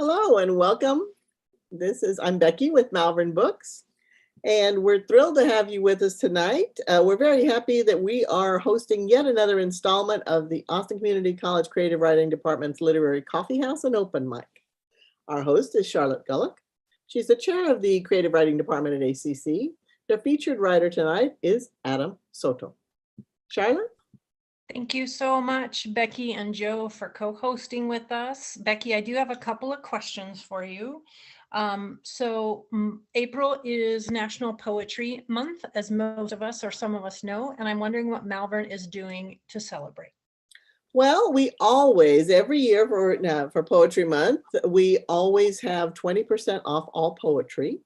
Hello and welcome. I'm Becky with Malvern Books, and we're thrilled to have you with us tonight. We're very happy that we are hosting yet another installment of the Austin Community College Creative Writing Department's Literary Coffeehouse and Open Mic. Our host is Charlotte Gullick. She's the chair of the Creative Writing Department at ACC. The featured writer tonight is Adam Soto. Charlotte? Thank you so much, Becky and Joe, for co-hosting with us. Becky, I do have a couple of questions for you. April is National Poetry Month, as most of us or some of us know, and I'm wondering what Malvern is doing to celebrate. Well, we always, every year for Poetry Month, we always have 20% off all poetry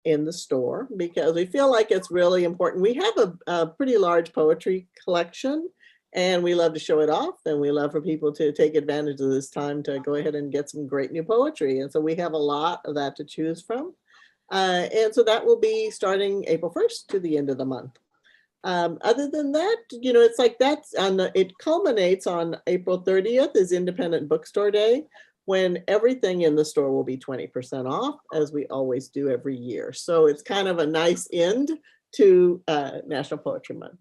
in the store because we feel like it's really important. We have a pretty large poetry collection and we love to show it off, and we love for people to take advantage of this time to go ahead and get some great new poetry. And so we have a lot of that to choose from. And so that will be starting April 1st to the end of the month. Other than that, it's like it culminates on April 30th is Independent Bookstore Day, when everything in the store will be 20% off, as we always do every year. So it's kind of a nice end to National Poetry Month.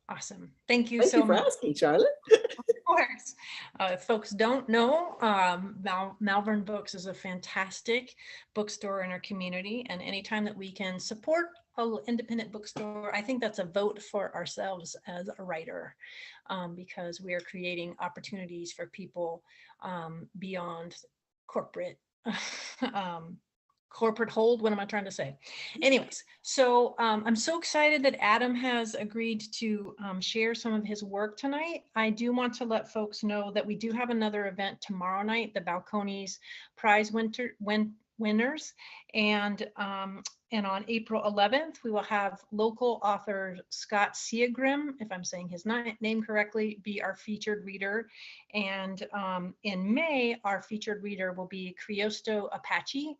Awesome. Thank you so much. Thank you for asking, Charlotte. Of course. If folks don't know, Malvern Books is a fantastic bookstore in our community, and anytime that we can support an independent bookstore, I think that's a vote for ourselves as a writer, because we are creating opportunities for people beyond corporate hold. What am I trying to say? Anyways, so I'm so excited that Adam has agreed to share some of his work tonight. I do want to let folks know that we do have another event tomorrow night, the Balcones Prize winners, and on April 11th, we will have local author Scott Seagrim, if I'm saying his name correctly, be our featured reader. And in May, our featured reader will be Criosto Apache,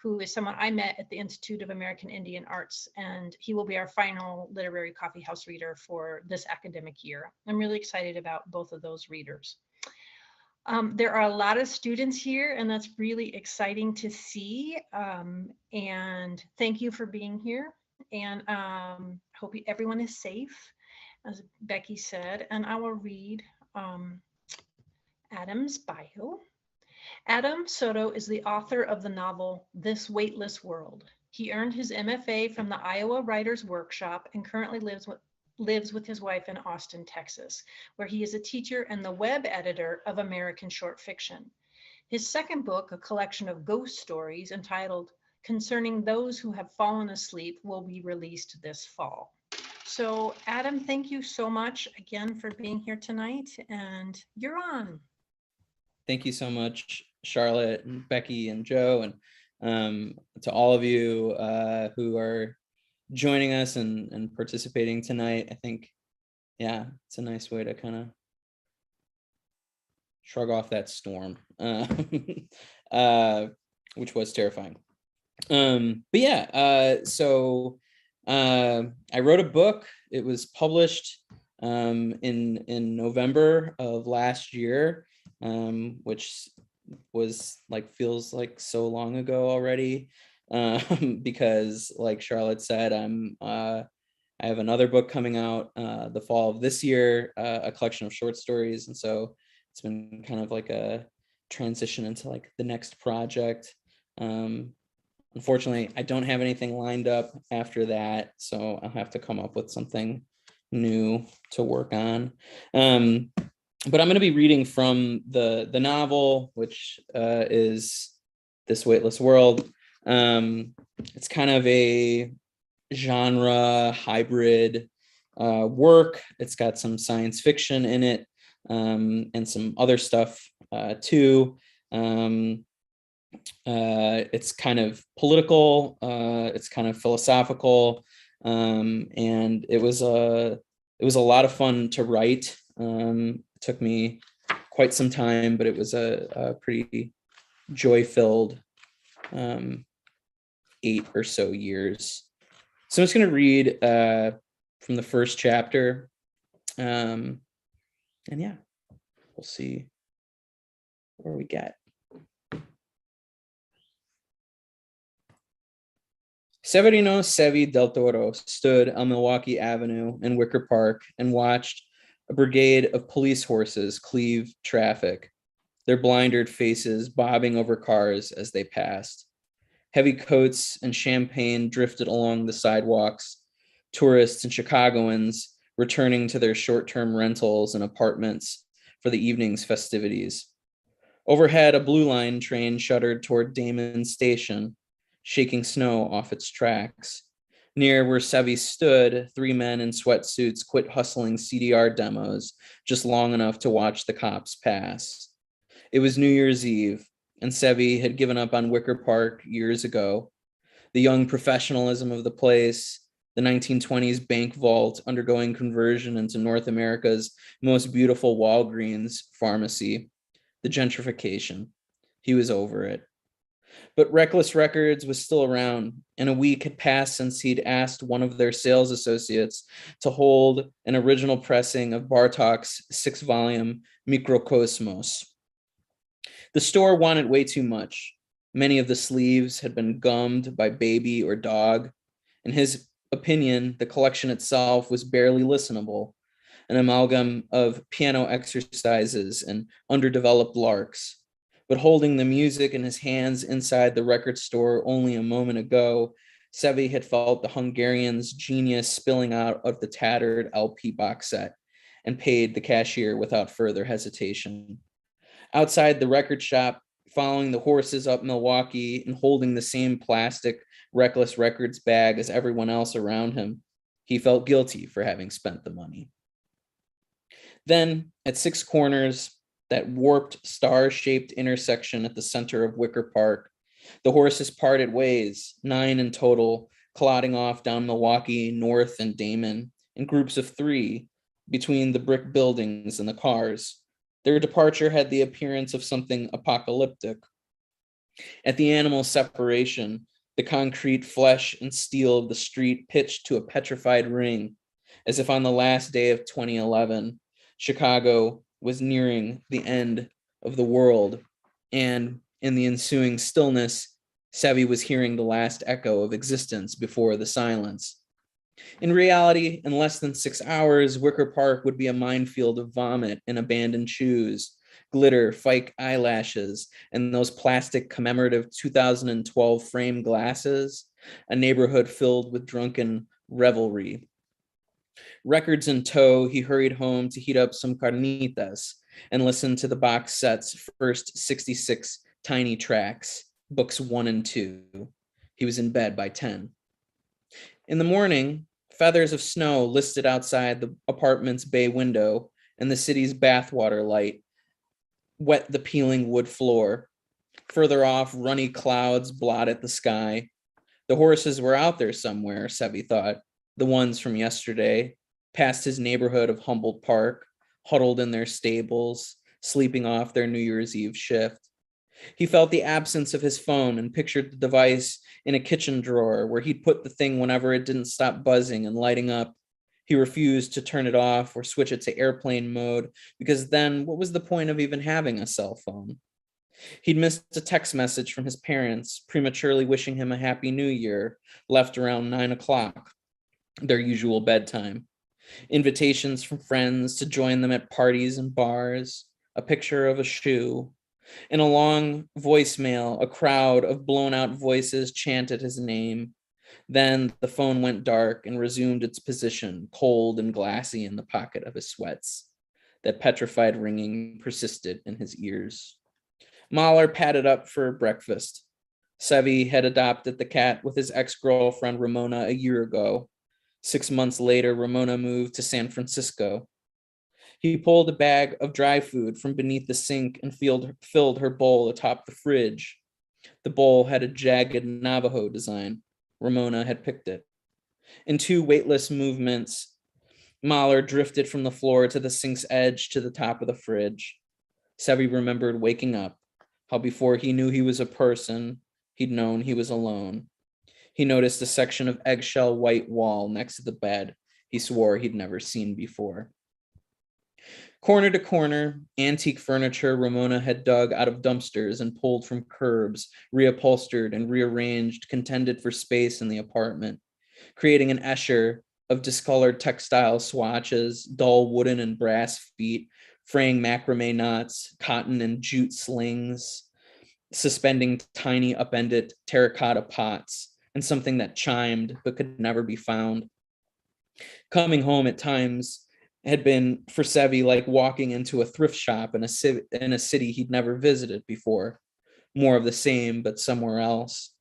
who is someone I met at the Institute of American Indian Arts, and he will be our final literary coffeehouse reader for this academic year. I'm really excited about both of those readers. There are a lot of students here, and that's really exciting to see. And thank you for being here. And hope everyone is safe, as Becky said. And I will read Adam's bio. Adam Soto is the author of the novel This Weightless World. He earned his MFA from the Iowa Writers Workshop and currently lives with his wife in Austin, Texas, where he is a teacher and the web editor of American Short Fiction. His second book, a collection of ghost stories entitled Concerning Those Who Have Fallen Asleep, will be released this fall. So Adam, thank you so much again for being here tonight, and you're on. Thank you so much, Charlotte and Becky and Joe, and to all of you who are joining us and participating tonight. I think, yeah, it's a nice way to kind of shrug off that storm, which was terrifying. But yeah, so I wrote a book. It was published in November of last year, which was feels like so long ago already. Because like Charlotte said, I have another book coming out the fall of this year, a collection of short stories. And so it's been kind of like a transition into like the next project. Unfortunately, I don't have anything lined up after that, so I'll have to come up with something new to work on. But I'm going to be reading from the novel, which is This Weightless World. It's kind of a genre hybrid work. It's got some science fiction in it, and some other stuff too. It's kind of political, it's kind of philosophical, and it was a lot of fun to write. It took me quite some time, but it was a pretty joy-filled 8 or so years. So I'm just going to read from the first chapter, and yeah, we'll see where we get. Severino Sevi del Toro stood on Milwaukee Avenue in Wicker Park and watched a brigade of police horses cleave traffic, their blindered faces bobbing over cars as they passed. Heavy coats and champagne drifted along the sidewalks, tourists and Chicagoans returning to their short-term rentals and apartments for the evening's festivities. Overhead, a Blue Line train shuddered toward Damon Station, shaking snow off its tracks. Near where Sevi stood, 3 men in sweatsuits quit hustling CDR demos just long enough to watch the cops pass. It was New Year's Eve, and Sevi had given up on Wicker Park years ago. The young professionalism of the place, the 1920s bank vault undergoing conversion into North America's most beautiful Walgreens pharmacy, the gentrification. He was over it. But Reckless Records was still around, and a week had passed since he'd asked one of their sales associates to hold an original pressing of Bartok's 6-volume Mikrokosmos. The store wanted way too much. Many of the sleeves had been gummed by baby or dog. In his opinion, the collection itself was barely listenable, an amalgam of piano exercises and underdeveloped larks. But holding the music in his hands inside the record store only a moment ago, Sevi had felt the Hungarian's genius spilling out of the tattered LP box set and paid the cashier without further hesitation. Outside the record shop, following the horses up Milwaukee and holding the same plastic Reckless Records bag as everyone else around him, he felt guilty for having spent the money. Then, at Six Corners, that warped star-shaped intersection at the center of Wicker Park, the horses parted ways, 9 in total, clodding off down Milwaukee, North, and Damon in groups of 3 between the brick buildings and the cars. Their departure had the appearance of something apocalyptic. At the animal separation, the concrete flesh and steel of the street pitched to a petrified ring, as if on the last day of 2011, Chicago was nearing the end of the world, and in the ensuing stillness, Sevi was hearing the last echo of existence before the silence. In reality, in less than 6 hours, Wicker Park would be a minefield of vomit and abandoned shoes, glitter, fake eyelashes, and those plastic commemorative 2012 frame glasses, a neighborhood filled with drunken revelry. Records in tow, he hurried home to heat up some carnitas and listen to the box set's first 66 tiny tracks, books 1 and 2. He was in bed by 10. In the morning, feathers of snow listed outside the apartment's bay window, and the city's bathwater light wet the peeling wood floor. Further off, runny clouds blotted the sky. The horses were out there somewhere, Sevi thought, the ones from yesterday, past his neighborhood of Humboldt Park, huddled in their stables, sleeping off their New Year's Eve shift. He felt the absence of his phone and pictured the device in a kitchen drawer where he'd put the thing whenever it didn't stop buzzing and lighting up. He refused to turn it off or switch it to airplane mode, because then what was the point of even having a cell phone? He'd missed a text message from his parents, prematurely wishing him a happy new year, left around 9 o'clock, their usual bedtime. Invitations from friends to join them at parties and bars, a picture of a shoe. In a long voicemail, a crowd of blown out voices chanted his name. Then the phone went dark and resumed its position, cold and glassy in the pocket of his sweats. That petrified ringing persisted in his ears. Mahler padded up for breakfast. Sevi had adopted the cat with his ex-girlfriend Ramona a year ago. 6 months later, Ramona moved to San Francisco. He pulled a bag of dry food from beneath the sink and filled her bowl atop the fridge. The bowl had a jagged Navajo design. Ramona had picked it. In 2 weightless movements, Mahler drifted from the floor to the sink's edge to the top of the fridge. Sevi remembered waking up, how before he knew he was a person, he'd known he was alone. He noticed a section of eggshell white wall next to the bed he swore he'd never seen before. Corner to corner, antique furniture Ramona had dug out of dumpsters and pulled from curbs, reupholstered and rearranged, contended for space in the apartment, creating an Escher of discolored textile swatches, dull wooden and brass feet, fraying macrame knots, cotton and jute slings, suspending tiny upended terracotta pots, and something that chimed but could never be found. Coming home at times had been for Sevi like walking into a thrift shop in a city he'd never visited before. More of the same, but somewhere else.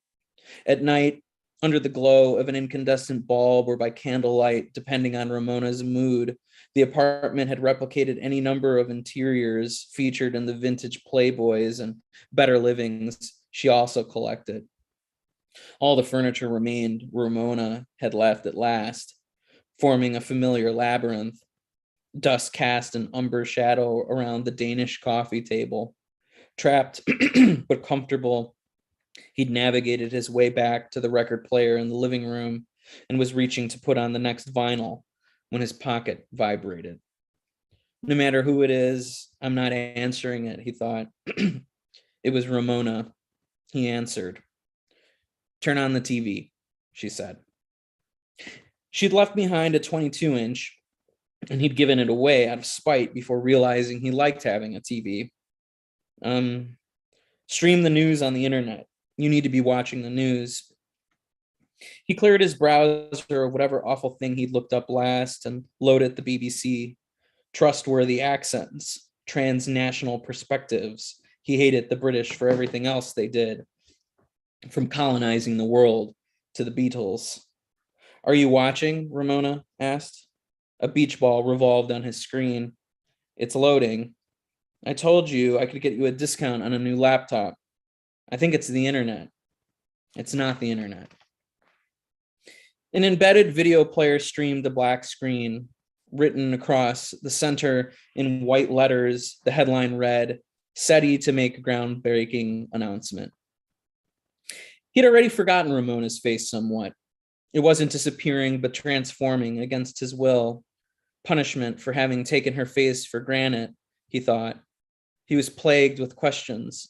At night, under the glow of an incandescent bulb or by candlelight, depending on Ramona's mood, the apartment had replicated any number of interiors featured in the vintage Playboys and Better Livings she also collected. All the furniture remained Ramona had left at last, forming a familiar labyrinth. Dust cast an umber shadow around the Danish coffee table. Trapped but comfortable, he'd navigated his way back to the record player in the living room and was reaching to put on the next vinyl when his pocket vibrated. No matter who it is, I'm not answering it, he thought. It was Ramona. He answered. Turn on the TV, she said. She'd left behind a 22-inch, and he'd given it away out of spite before realizing he liked having a TV. Stream the news on the internet. You need to be watching the news. He cleared his browser of whatever awful thing he'd looked up last and loaded the BBC. Trustworthy accents, transnational perspectives. He hated the British for everything else they did, from colonizing the world to the Beatles. Are you watching? Ramona asked. A beach ball revolved on his screen. It's loading. I told you I could get you a discount on a new laptop. I think it's the internet. It's not the internet. An embedded video player streamed the black screen. Written across the center in white letters, the headline read, SETI to make a groundbreaking announcement. He'd already forgotten Ramona's face somewhat. It wasn't disappearing, but transforming against his will. Punishment for having taken her face for granted, he thought. He was plagued with questions.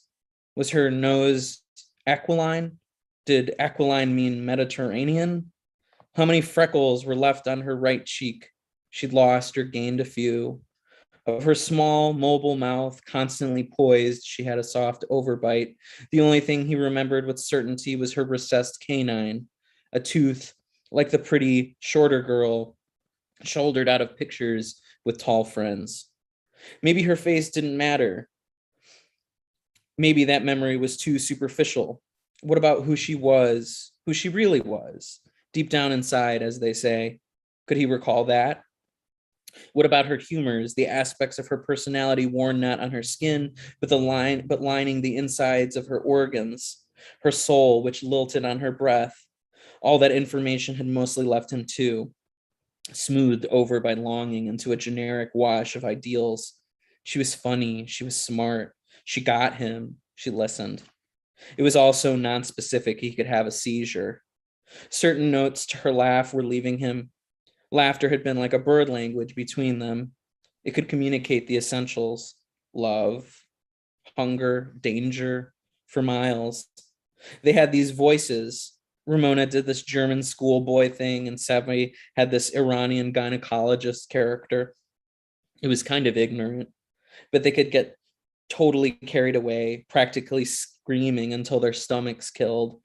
Was her nose aquiline? Did aquiline mean Mediterranean? How many freckles were left on her right cheek? She'd lost or gained a few. Of her small, mobile mouth, constantly poised, she had a soft overbite. The only thing he remembered with certainty was her recessed canine, a tooth like the pretty, shorter girl shouldered out of pictures with tall friends. Maybe her face didn't matter. Maybe that memory was too superficial. What about who she was, who she really was, deep down inside, as they say? Could he recall that? What about her humors, the aspects of her personality worn not on her skin, but lining the insides of her organs, her soul, which lilted on her breath? All that information had mostly left him too, smoothed over by longing into a generic wash of ideals. She was funny, she was smart, she got him, she listened. It was all so non-specific he could have a seizure. Certain notes to her laugh were leaving him. Laughter had been like a bird language between them. It could communicate the essentials, love, hunger, danger, for miles. They had these voices. Ramona did this German schoolboy thing, and Sevi had this Iranian gynecologist character. It was kind of ignorant, but they could get totally carried away, practically screaming until their stomachs killed.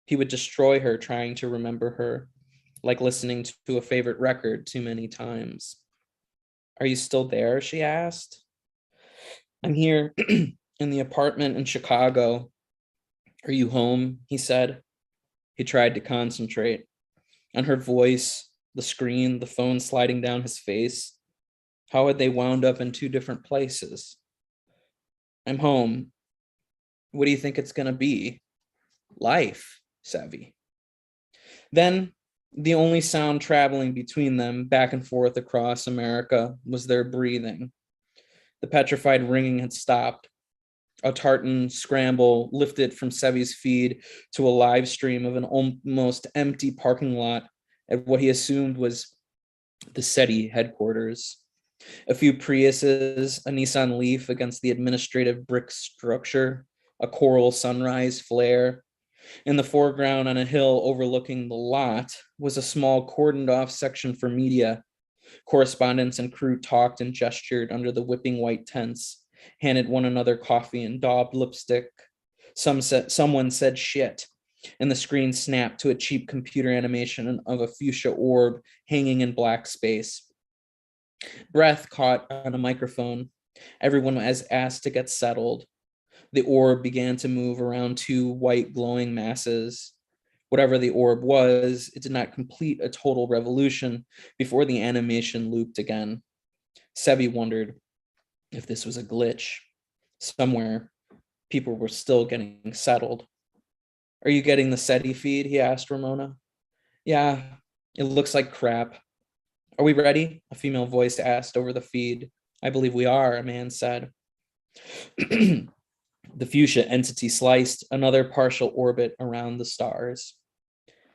He would destroy her trying to remember her, like listening to a favorite record too many times. Are you still there? She asked. I'm here in the apartment in Chicago. Are you home? He said. He tried to concentrate on her voice, the screen, the phone sliding down his face. How had they wound up in two different places? I'm home. What do you think it's going to be? Life, Sevi. Then the only sound traveling between them back and forth across America was their breathing. The petrified ringing had stopped. A tartan scramble lifted from Sevi's feed to a live stream of an almost empty parking lot at what he assumed was the SETI headquarters. A few Priuses, a Nissan Leaf against the administrative brick structure, a coral sunrise flare. In the foreground on a hill overlooking the lot was a small cordoned off section for media. Correspondents and crew talked and gestured under the whipping white tents, handed one another coffee and daubed lipstick. Someone said shit, and the screen snapped to a cheap computer animation of a fuchsia orb hanging in black space. Breath caught on a microphone. Everyone was asked to get settled. The orb began to move around two white glowing masses. Whatever the orb was, it did not complete a total revolution before the animation looped again. Sebi wondered if this was a glitch. Somewhere, people were still getting settled. Are you getting the SETI feed? He asked Ramona. Yeah, it looks like crap. Are we ready? A female voice asked over the feed. I believe we are, a man said. The fuchsia entity sliced another partial orbit around the stars.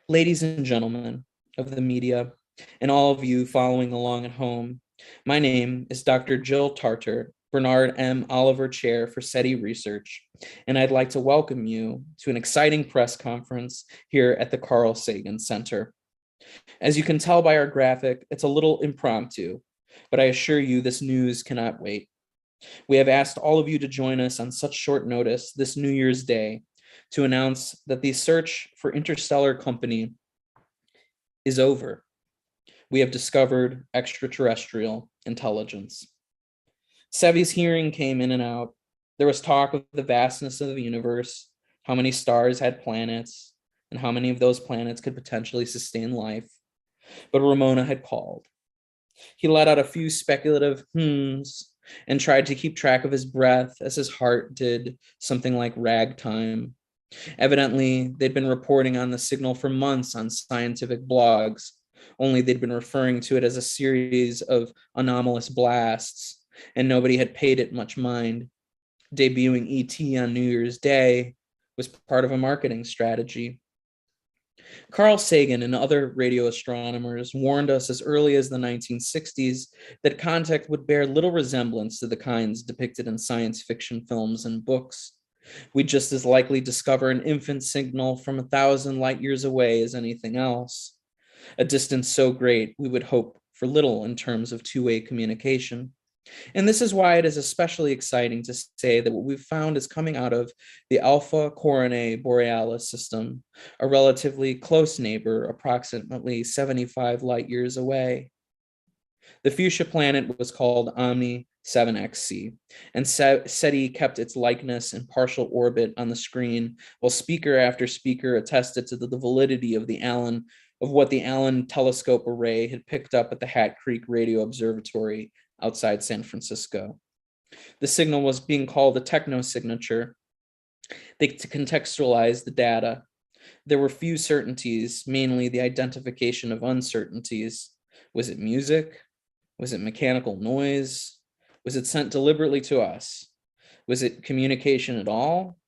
Ladies and gentlemen of the media, and all of you following along at home, my name is Dr. Jill Tarter, Bernard M. Oliver Chair for SETI Research, and I'd like to welcome you to an exciting press conference here at the Carl Sagan Center. As you can tell by our graphic, it's a little impromptu, but I assure you this news cannot wait. We have asked all of you to join us on such short notice this New Year's Day to announce that the search for interstellar company is over. We have discovered extraterrestrial intelligence. Sevi's hearing came in and out. There was talk of the vastness of the universe, how many stars had planets, and how many of those planets could potentially sustain life. But Ramona had called. He let out a few speculative hmms and tried to keep track of his breath as his heart did something like ragtime. Evidently, they'd been reporting on the signal for months on scientific blogs, only they'd been referring to it as a series of anomalous blasts, and nobody had paid it much mind. Debuting ET on New Year's Day was part of a marketing strategy. Carl Sagan and other radio astronomers warned us as early as the 1960s that contact would bear little resemblance to the kinds depicted in science fiction films and books. We'd just as likely discover an infant signal from 1,000 light years away as anything else, a distance so great we would hope for little in terms of two-way communication. And this is why it is especially exciting to say that what we've found is coming out of the Alpha Coronae Borealis system, a relatively close neighbor, approximately 75 light years away. The fuchsia planet was called Omni 7XC, and SETI kept its likeness in partial orbit on the screen, while speaker after speaker attested to the validity of what the Allen telescope array had picked up at the Hat Creek Radio Observatory outside San Francisco. The signal was being called a technosignature. To contextualize the data, there were few certainties, mainly the identification of uncertainties. Was it music? Was it mechanical noise? Was it sent deliberately to us? Was it communication at all?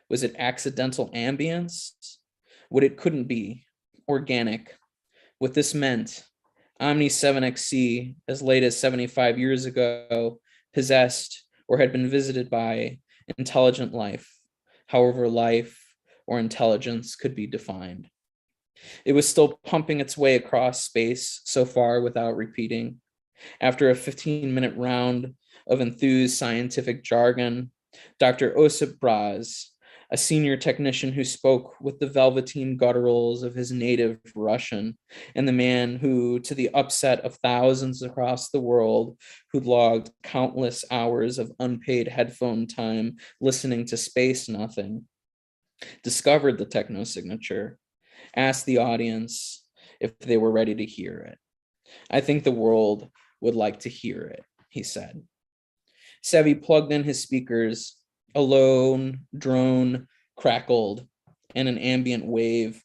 Was it accidental ambience? What it couldn't be, organic. What this meant, Omni 7XC, as late as 75 years ago, possessed or had been visited by intelligent life, however life or intelligence could be defined. It was still pumping its way across space so far without repeating. After a 15-minute round of enthused scientific jargon, Dr. Osip Braz, a senior technician who spoke with the velveteen gutturals of his native Russian, and the man who, to the upset of thousands across the world who'd logged countless hours of unpaid headphone time listening to Space Nothing, discovered the technosignature, asked the audience if they were ready to hear it. I think the world would like to hear it, he said. Sevi plugged in his speakers. A lone drone crackled, and an ambient wave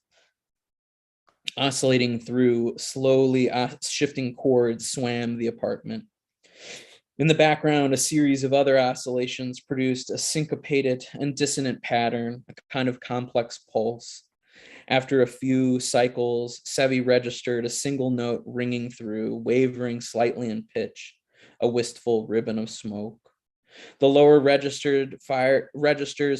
oscillating through slowly shifting chords swam the apartment. In the background, a series of other oscillations produced a syncopated and dissonant pattern, a kind of complex pulse. After a few cycles, Sevi registered a single note ringing through, wavering slightly in pitch, a wistful ribbon of smoke. The lower registers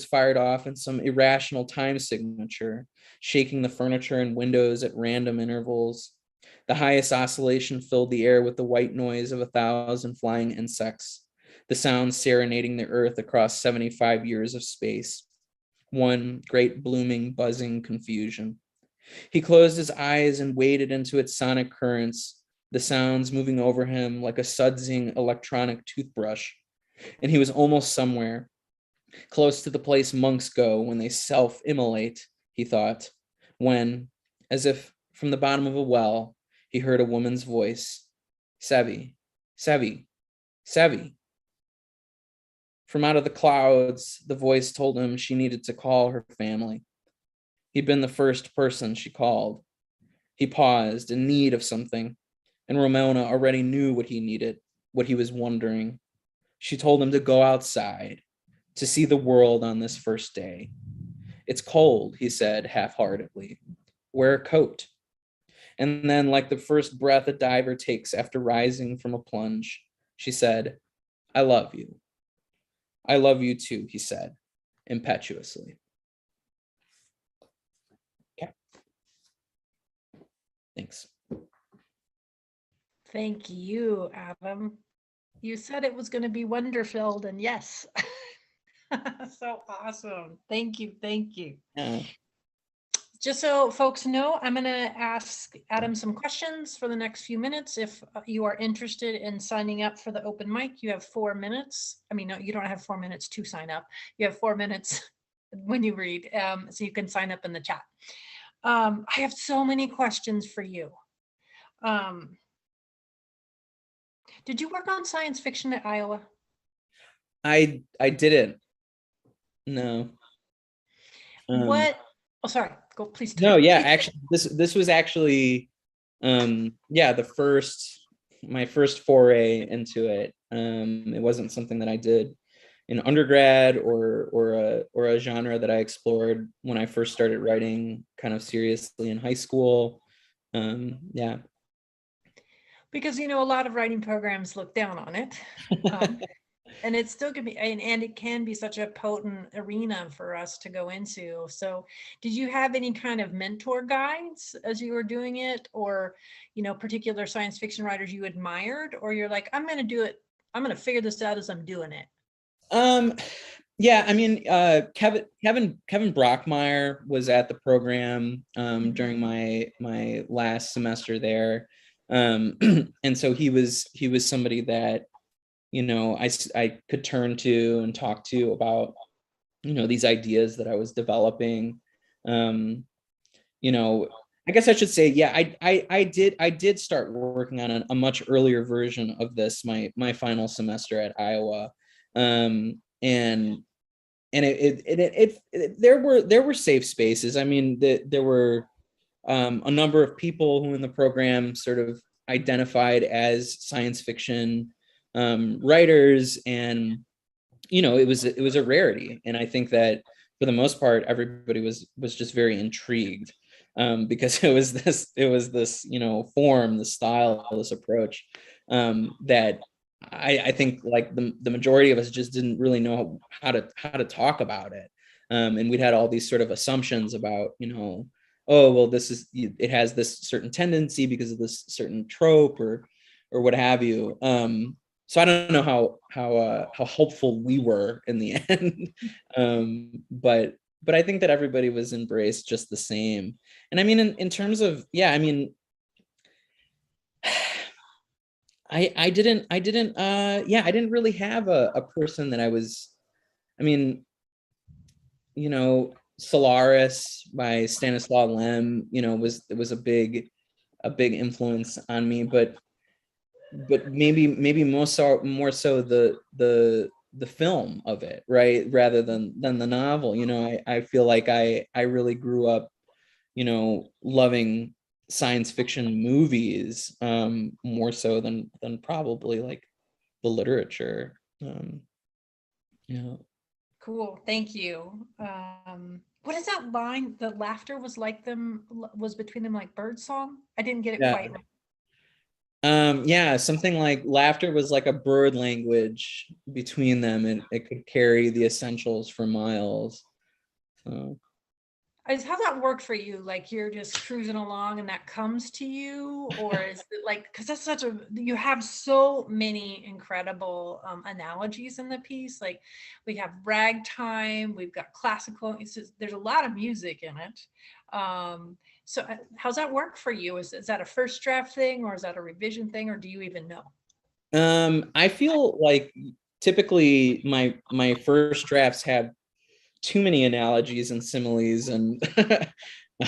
fired off in some irrational time signature, shaking the furniture and windows at random intervals. The highest oscillation filled the air with the white noise of 1,000 flying insects, the sound serenading the earth across 75 years of space. One great blooming, buzzing confusion. He closed his eyes and waded into its sonic currents, the sounds moving over him like a sudsing electronic toothbrush. And he was almost somewhere, close to the place monks go when they self-immolate, he thought, when, as if from the bottom of a well, he heard a woman's voice, Sevi, Sevi, Sevi. From out of the clouds, the voice told him she needed to call her family. He'd been the first person she called. He paused in need of something, and Ramona already knew what he needed, what he was wondering. She told him to go outside, to see the world on this first day. It's cold, he said half-heartedly. Wear a coat. And then, like the first breath a diver takes after rising from a plunge, she said, I love you. I love you too, he said, impetuously. Okay. Thanks. Thank you, Adam. You said it was going to be wonder-filled, and yes. So awesome. Thank you. Thank you. Yeah. Just so folks know, I'm going to ask Adam some questions for the next few minutes. If you are interested in signing up for the open mic, you have 4 minutes. I mean, no, you don't have 4 minutes to sign up. You have 4 minutes when you read, so you can sign up in the chat. I have so many questions for you. Did you work on science fiction at Iowa? I didn't. No. What? Oh, sorry. Go, please. No, yeah, actually, this was actually, yeah, my first foray into it. It wasn't something that I did in undergrad or a genre that I explored when I first started writing kind of seriously in high school. Yeah. Because, you know, a lot of writing programs look down on it. And it still can be, and it can be such a potent arena for us to go into. So did you have any kind of mentor guides as you were doing it, or, you know, particular science fiction writers you admired, or you're like, I'm going to do it. I'm going to figure this out as I'm doing it. Yeah, I mean, Kevin Brockmeyer was at the program during my last semester there. And so he was somebody that, you know, I could turn to and talk to about, you know, these ideas that I was developing. You know, I guess I should say, yeah, I did start working on a much earlier version of this my final semester at Iowa. And there were safe spaces. I mean, there were a number of people who in the program sort of identified as science fiction writers, and you know, it was a rarity. And I think that for the most part, everybody was just very intrigued because it was this, you know, form, the style, this approach that I think like the majority of us just didn't really know how to talk about it. And we'd had all these sort of assumptions about, you know, oh, well, it has this certain tendency because of this certain trope or what have you. So I don't know how helpful we were in the end, but I think that everybody was embraced just the same. And I mean, in terms of, yeah, I mean, I didn't really have a person that I was, I mean, you know, Solaris by Stanislaw Lem, you know, was a big influence on me, but maybe more so the film of it, right, rather than the novel. You know, I feel like I really grew up, you know, loving science fiction movies more so than probably like the literature. Yeah. Cool. Thank you. What is that line? The laughter was between them like bird song. I didn't get it Yeah. quite right. Yeah, something like laughter was like a bird language between them, and it could carry the essentials for miles. So. How's that work for you? Like you're just cruising along and that comes to you, or is it like, because that's such a, you have so many incredible analogies in the piece. Like we have ragtime, we've got classical. There's a lot of music in it. So how's that work for you? Is that a first draft thing, or is that a revision thing, or do you even know? I feel like typically my first drafts have too many analogies and similes, and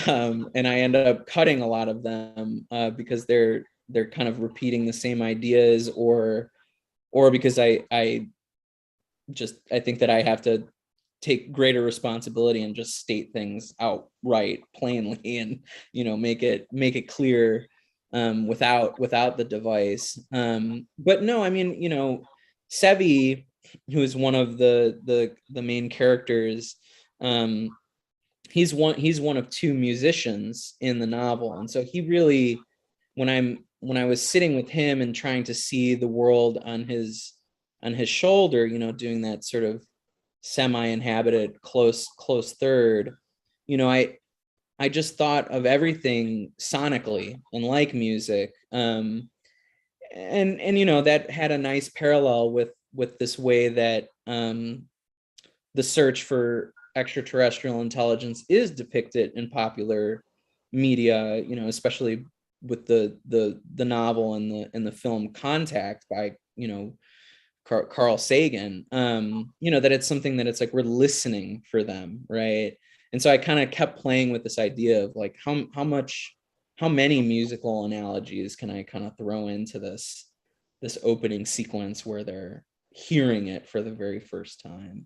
and I end up cutting a lot of them because they're kind of repeating the same ideas, or because I think that I have to take greater responsibility and just state things outright plainly, and make it clear without the device. But no, I mean, Sevi, who is one of the main characters, he's one of two musicians in the novel, and so he really, when I was sitting with him and trying to see the world on his shoulder, doing that sort of semi-inhabited close third, I just thought of everything sonically and like music, and that had a nice parallel with this way that the search for extraterrestrial intelligence is depicted in popular media, especially with the novel and the film Contact by Carl Sagan, that it's something that it's like we're listening for them, right? And so I kind of kept playing with this idea of like how many musical analogies can I kind of throw into this opening sequence where they're hearing it for the very first time.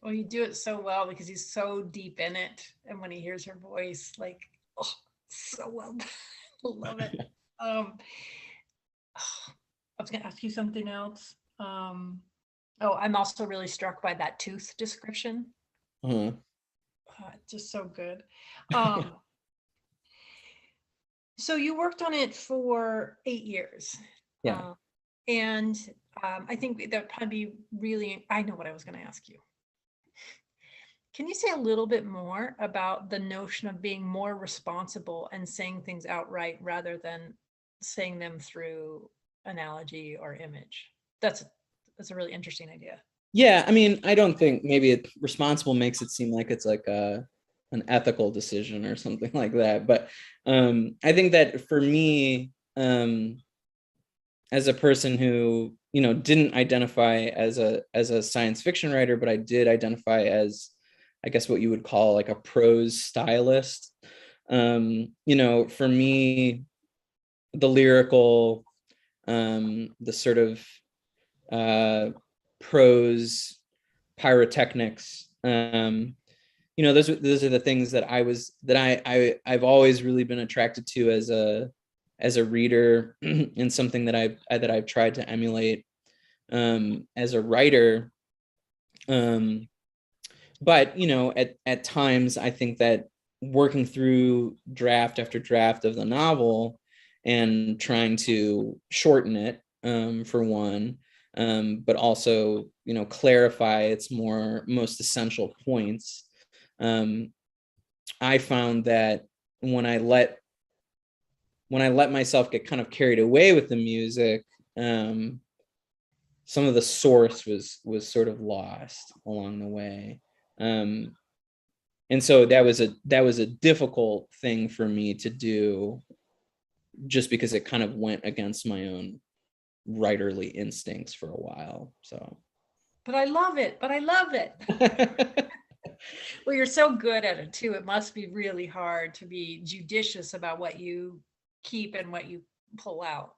Well, you do it so well because he's so deep in it, and when he hears her voice, like, oh, so well done. Love it. I was going to ask you something else. I'm also really struck by that tooth description. Uh-huh. Just so good. So you worked on it for 8 years. Yeah. And I think that would probably be really, I know what I was going to ask you. Can you say a little bit more about the notion of being more responsible and saying things outright rather than saying them through analogy or image? That's a really interesting idea. Yeah, I mean, I don't think maybe responsible makes it seem like it's like an ethical decision or something like that. But I think that for me, as a person who didn't identify as a science fiction writer, but I did identify as, I guess, what you would call like a prose stylist. For me, the lyrical, the sort of prose pyrotechnics, those are the things that I've always really been attracted to as a reader, and something that I've tried to emulate as a writer. But at times I think that working through draft after draft of the novel and trying to shorten it, for one, but also clarify its most essential points, I found that when I let myself get kind of carried away with the music, some of the source was sort of lost along the way. And so that was a difficult thing for me to do, just because it kind of went against my own writerly instincts for a while. So, but I love it. Well, you're so good at it too. It must be really hard to be judicious about what you keep and what you pull out.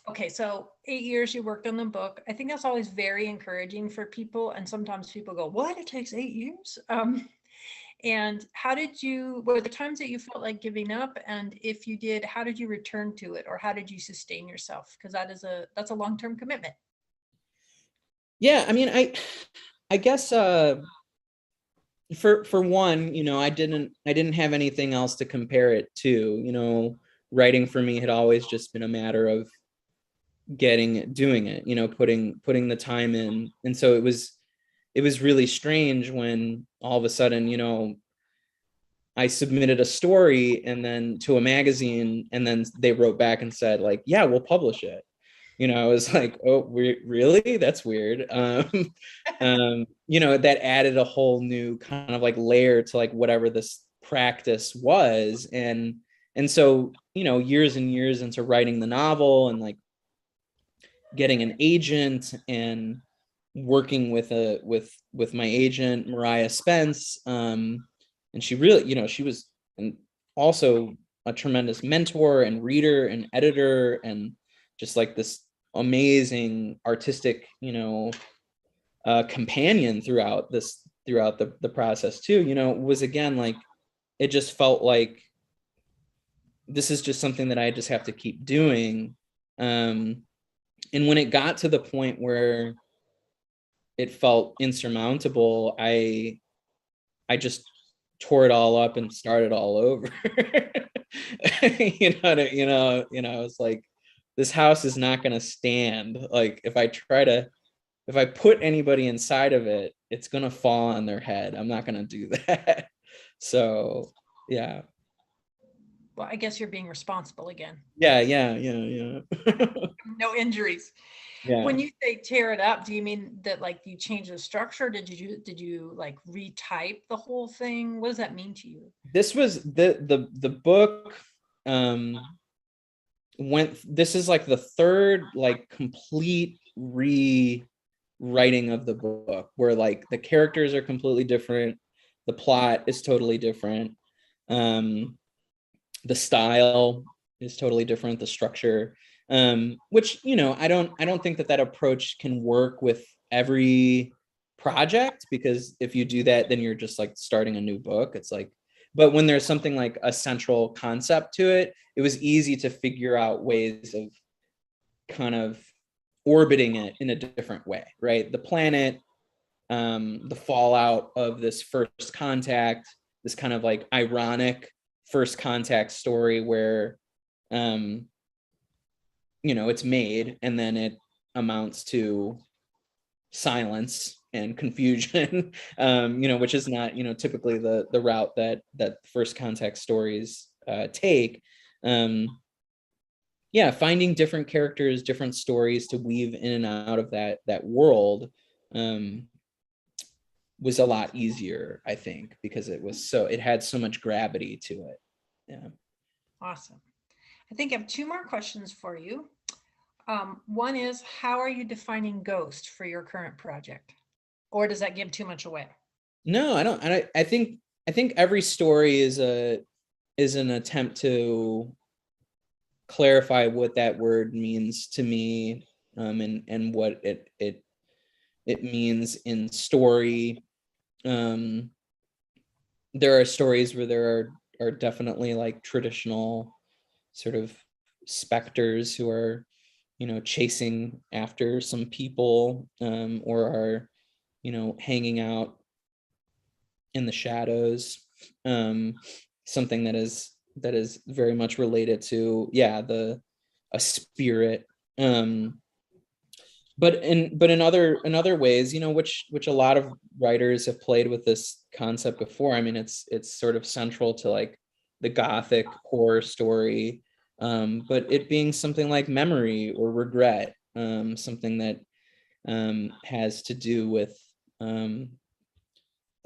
Okay, so 8 years you worked on the book. I think that's always very encouraging for people. And sometimes people go, what, it takes 8 years? And were there times that you felt like giving up? And if you did, how did you return to it? Or how did you sustain yourself? Because that's a long-term commitment. Yeah, I mean, I guess for one, I didn't have anything else to compare it to. writing for me had always just been a matter of doing it, putting the time in. And so it was really strange when all of a sudden, I submitted a story and then to a magazine, and then they wrote back and said like, yeah, we'll publish it. I was like, oh, really? That's weird. That added a whole new kind of like layer to like whatever this practice was. And so, years and years into writing the novel and like getting an agent and working with my agent, Mariah Spence. And she really, she was also a tremendous mentor and reader and editor and just like this amazing artistic, companion throughout the process too. Was again like it just felt like this is just something that I just have to keep doing. And when it got to the point where it felt insurmountable, I just tore it all up and started all over. I was like, this house is not going to stand. Like if I put anybody inside of it, it's going to fall on their head. I'm not going to do that. So, yeah. Well, I guess you're being responsible again. Yeah. No injuries. Yeah. When you say tear it up, do you mean that like you change the structure? Did you like retype the whole thing? What does that mean to you? This was the book this is like the third like complete rewriting of the book, where like the characters are completely different, the plot is totally different, the style is totally different, the structure, which I don't think that approach can work with every project, because if you do that, then you're just like starting a new book. It's like, but when there's something like a central concept to it, it was easy to figure out ways of kind of orbiting it in a different way, right? The planet, the fallout of this first contact, this kind of like ironic first contact story where it's made and then it amounts to silence and confusion, which is not typically the route that first contact stories take. Finding different characters, different stories to weave in and out of that world was a lot easier, I think, because it had so much gravity to it. Yeah. Awesome. I think I have two more questions for you. One is, how are you defining ghost for your current project? Or does that give too much away? No, I don't. I think every story is an attempt to clarify what that word means to me, and what it means in story. There are stories where there are definitely like traditional sort of specters who are chasing after some people, or are hanging out in the shadows, something that is very much related to a spirit, but in other ways, which a lot of writers have played with this concept before. I mean, it's sort of central to like the Gothic horror story, but it being something like memory or regret, something that has to do with the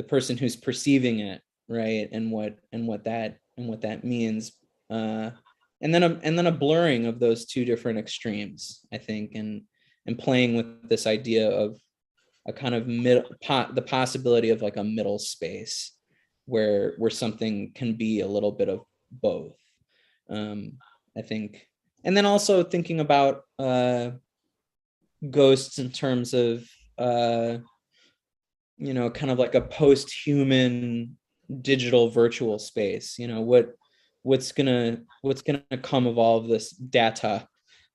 person who's perceiving it, right, and what that means, and then a blurring of those two different extremes, I think, and playing with this idea of a kind of the possibility of like a middle space where something can be a little bit of both, I think. And then also thinking about ghosts in terms of kind of like a post-human digital virtual space. What's gonna come of all of this data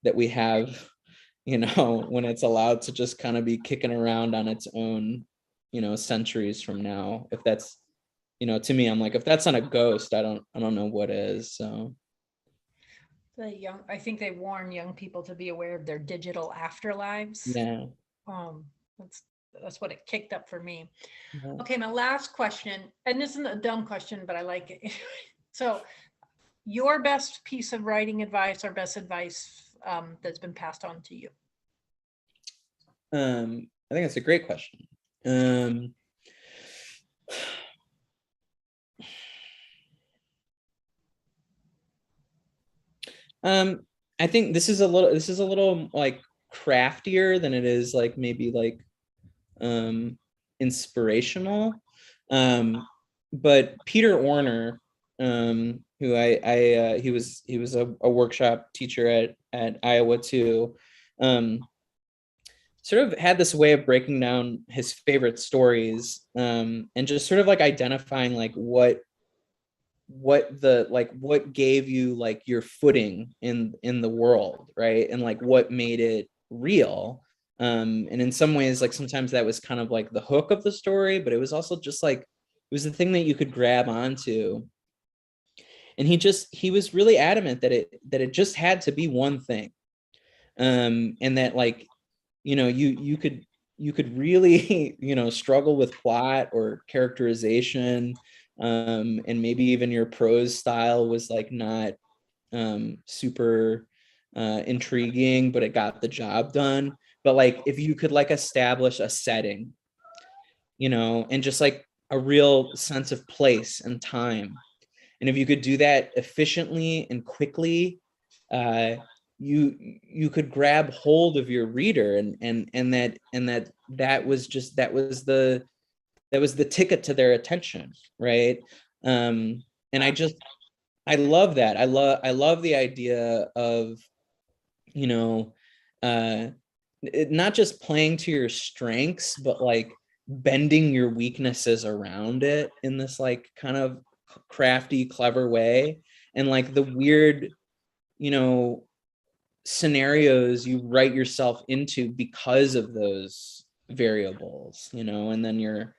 that we have, when it's allowed to just kind of be kicking around on its own, centuries from now. If that's, to me, I'm like, if that's not a ghost, I don't know what is. So I think they warn young people to be aware of their digital afterlives. Yeah. Um, that's what it kicked up for me. Yeah. Okay, my last question, and this isn't a dumb question, but I like it. So, your best piece of writing advice or best advice that's been passed on to you? I think that's a great question. I think this is a little like craftier than it is like maybe like inspirational. But Peter Orner, who he was a workshop teacher at Iowa too, sort of had this way of breaking down his favorite stories, and just sort of like identifying like what what gave you like your footing in the world, right? And like what made it real. And in some ways, like sometimes that was kind of like the hook of the story, but it was also just like it was the thing that you could grab onto. And he was really adamant that it just had to be one thing. And that like, you could really, struggle with plot or characterization, and maybe even your prose style was like not super intriguing, but it got the job done. But like if you could like establish a setting, and just like a real sense of place and time, and if you could do that efficiently and quickly, uh, you could grab hold of your reader, that was the ticket to their attention, right? And I love that. I love the idea of, you know, uh, not just playing to your strengths, but like bending your weaknesses around it in this like kind of crafty, clever way. And like the weird, you know, scenarios you write yourself into because of those variables, and then you're,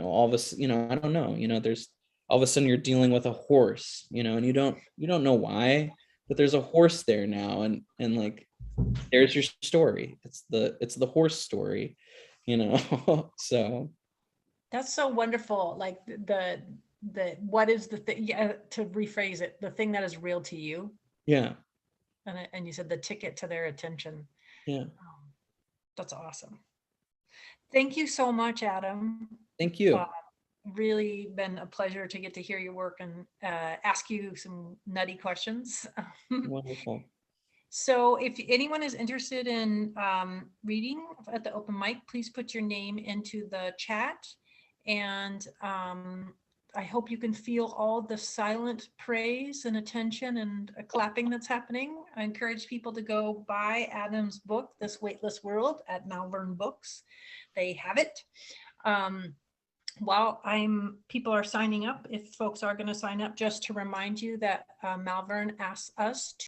all of a sudden, I don't know, there's all of a sudden you're dealing with a horse, and you don't know why, but there's a horse there now, and like there's your story. It's the horse story, so That's so wonderful. Like what is the thing? Yeah, to rephrase it, the thing that is real to you. yeah. And you said the ticket to their attention. Yeah. That's awesome. Thank you so much, Adam. Thank you. Really been a pleasure to get to hear your work and ask you some nutty questions. Wonderful. So if anyone is interested in reading at the open mic, please put your name into the chat. And I hope you can feel all the silent praise and attention and clapping that's happening. I encourage people to go buy Adam's book, This Weightless World, at Malvern Books. They have it. While people are signing up, if folks are going to sign up, just to remind you that Malvern asks us